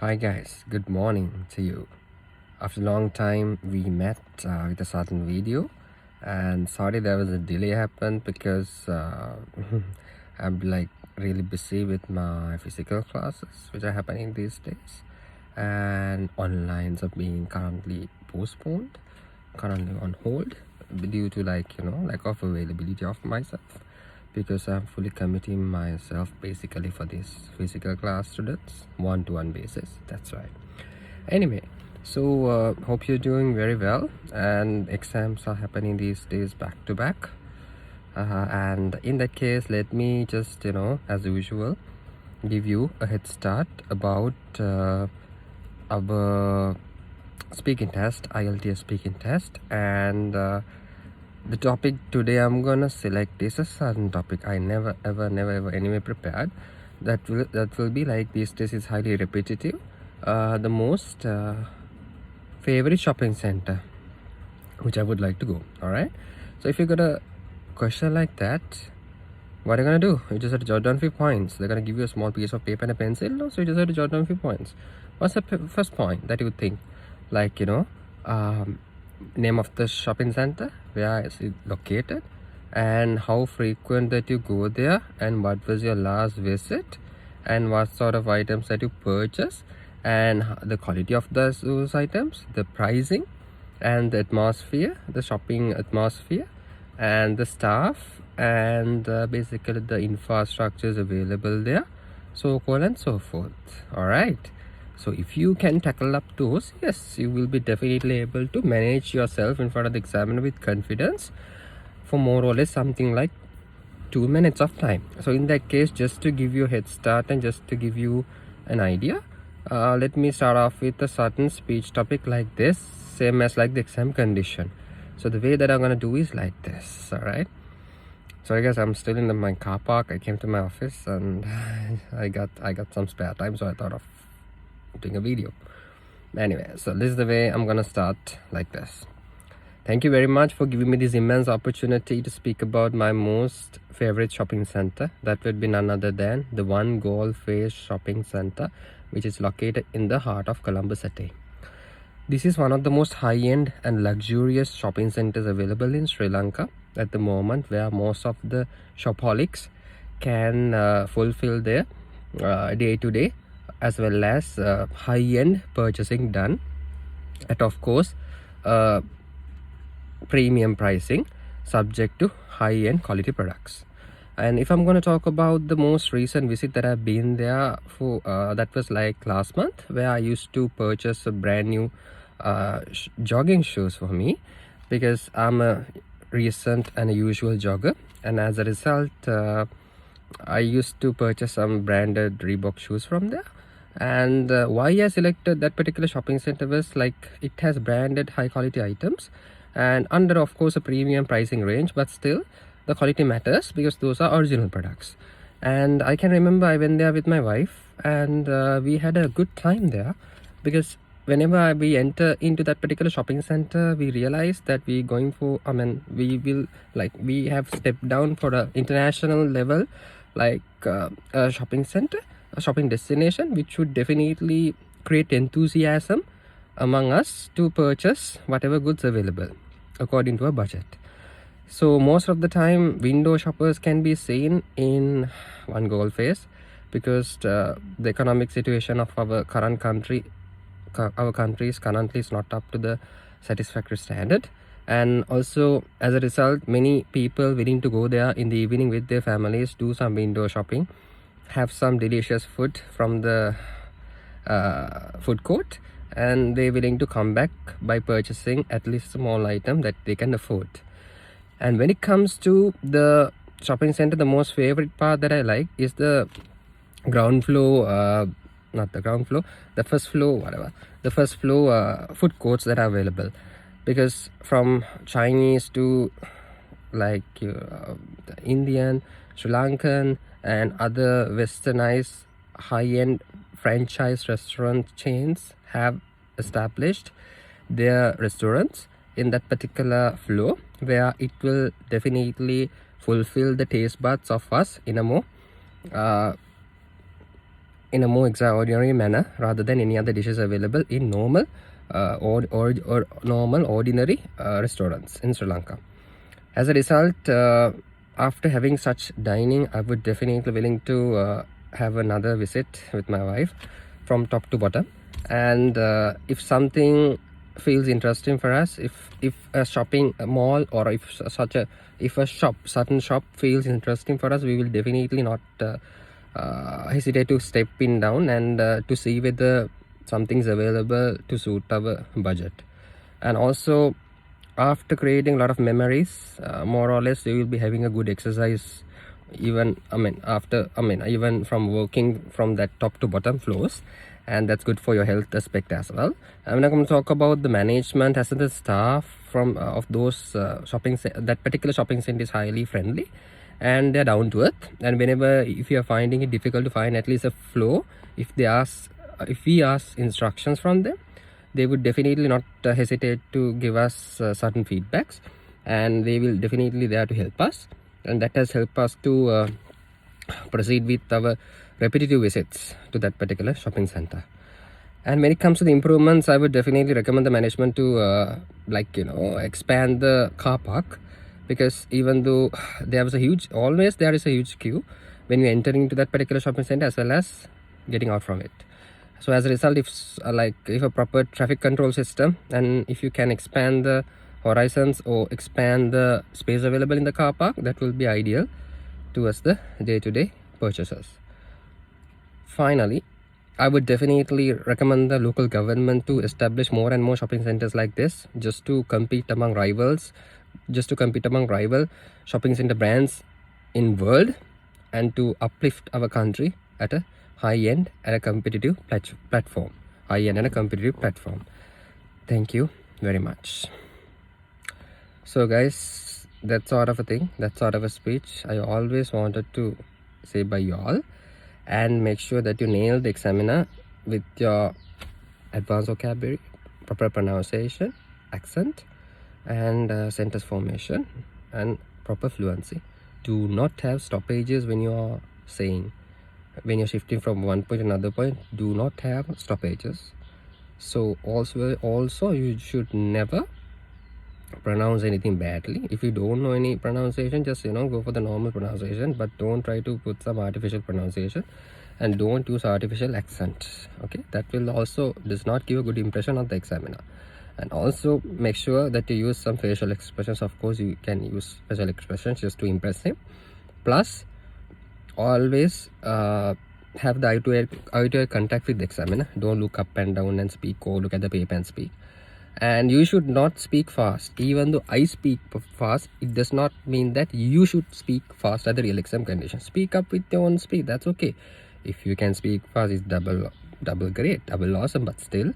Hi guys, good morning to you. After a long time we met with a certain video, and sorry there was a delay happened because I'm like really busy with my physical classes which are happening these days, and onlines are being currently postponed, currently on hold due to lack of availability of myself, because I'm fully committing myself basically for these physical class students one-to-one basis. That's right. Anyway, so hope you're doing very well, and exams are happening these days back to back, and in that case let me just as usual give you a head start about our speaking test, IELTS speaking test, and the topic today I'm gonna select is a certain topic I never ever anyway prepared. That will be like these days is highly repetitive. The most favorite shopping center which I would like to go. All right. So if you got a question like that, what are you gonna do? You just have to jot down few points. They're gonna give you a small piece of paper and a pencil, so you just have to jot down few points. What's the first point that you would think? Like name of the shopping center, where is it located, and how frequent that you go there, and what was your last visit, and what sort of items that you purchase, and the quality of those items, the pricing, and the atmosphere, the shopping atmosphere, and the staff, and basically the infrastructures available there, so on and so forth. All right. So if you can tackle up those, yes, you will be definitely able to manage yourself in front of the examiner with confidence for more or less something like 2 minutes of time. So in that case, just to give you a head start and just to give you an idea, let me start off with a certain speech topic like this, same as like the exam condition. So the way that I'm gonna do is like this. All right. Sorry guys, I'm still in my car park. I came to my office and I got some spare time, so I thought of doing a video. Anyway, so this is the way I'm gonna start, like this. Thank you very much for giving me this immense opportunity to speak about my most favorite shopping center. That would be none other than the One Goal Face Shopping Center, which is located in the heart of Colombo city. This is one of the most high-end and luxurious shopping centers available in Sri Lanka at the moment, where most of the shopaholics can fulfill their day-to-day as well as high-end purchasing done at, of course, premium pricing, subject to high-end quality products. And if I'm going to talk about the most recent visit that I've been there for, that was like last month, where I used to purchase a brand new jogging shoes for me, because I'm a recent and a usual jogger, and as a result I used to purchase some branded Reebok shoes from there. And why I selected that particular shopping center was like it has branded high quality items and under, of course, a premium pricing range, but still the quality matters because those are original products. And I can remember I went there with my wife, and we had a good time there, because whenever we enter into that particular shopping center, we realize that we have stepped down for an international level, like a shopping center, a shopping destination, which would definitely create enthusiasm among us to purchase whatever goods available according to a budget. So most of the time window shoppers can be seen in One Goal Face, because the economic situation of our country is currently not up to the satisfactory standard, and also as a result many people willing to go there in the evening with their families, do some window shopping, have some delicious food from the food court, and they're willing to come back by purchasing at least a small item that they can afford. And when it comes to the shopping center, the most favorite part that I like is the ground floor, the first floor food courts that are available, because from Chinese to like the Indian, Sri Lankan, and other westernized high-end franchise restaurant chains have established their restaurants in that particular floor, where it will definitely fulfill the taste buds of us in a more in a more extraordinary manner rather than any other dishes available in normal or normal ordinary restaurants in Sri Lanka. As a result, after having such dining, I would definitely willing to have another visit with my wife from top to bottom. And if something feels interesting for us, if a shopping mall or if a certain shop feels interesting for us, we will definitely not hesitate to step in down and to see whether something's available to suit our budget. And also, after creating a lot of memories, more or less you will be having a good exercise, even even from working from that top to bottom floors, and that's good for your health aspect as well. I'm not going to talk about the management as the staff from of those that particular shopping center is highly friendly and they're down to earth. And whenever if you are finding it difficult to find at least a floor, if we ask instructions from them, they would definitely not hesitate to give us certain feedbacks, and they will definitely there to help us, and that has helped us to proceed with our repetitive visits to that particular shopping center. And when it comes to the improvements, I would definitely recommend the management to expand the car park, because even though there is a huge queue when you enter into that particular shopping center as well as getting out from it. So as a result, if a proper traffic control system, and if you can expand the horizons or expand the space available in the car park, that will be ideal towards the day-to-day purchases. Finally, I would definitely recommend the local government to establish more and more shopping centers like this, just to compete among rival shopping center brands in world, and to uplift our country at a high-end and a competitive platform. Thank you very much. So guys, that's sort of a thing, that's sort of a speech I always wanted to say by y'all. And make sure that you nail the examiner with your advanced vocabulary, proper pronunciation, accent, and sentence formation, and proper fluency. Do not have stoppages when you are saying. When you're shifting from one point to another point, do not have stoppages. So also you should never pronounce anything badly. If you don't know any pronunciation, just go for the normal pronunciation, but don't try to put some artificial pronunciation, and don't use artificial accent. Okay, that will also does not give a good impression on the examiner. And also make sure that you use some facial expressions. Of course, you can use facial expressions just to impress him. Plus, always have the eye-to-eye contact with the examiner. Don't look up and down and speak, or look at the paper and speak. And you should not speak fast. Even though I speak fast, it does not mean that you should speak fast at the real exam condition. Speak up with your own speed, that's okay. If you can speak fast, it's double great, double awesome. But still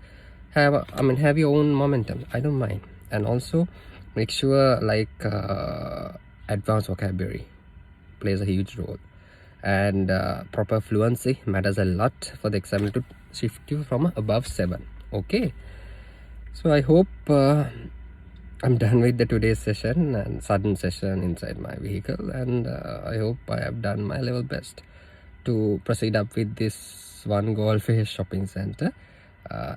have your own momentum. I don't mind. And also make sure advanced vocabulary plays a huge role, and proper fluency matters a lot for the examiner to shift you from above 7. Okay, so I hope I'm done with the today's session and sudden session inside my vehicle, and I hope I have done my level best to proceed up with this one Goldfish shopping center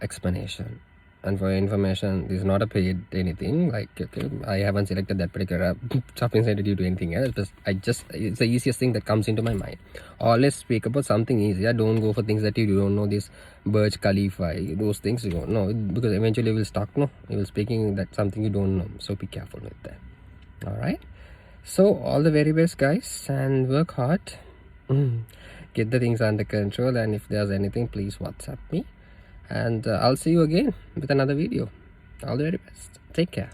explanation. And for your information, this is not a paid anything. I haven't selected that particular shopping center due to anything else. But it's the easiest thing that comes into my mind. Always speak about something easier. Don't go for things that you don't know. This Burj Khalifa, those things you don't know, because eventually you will stuck. You will speaking that something you don't know. So be careful with that. All right. So all the very best, guys, and work hard. Get the things under control. And if there's anything, please WhatsApp me. And I'll see you again with another video. All the very best. Take care.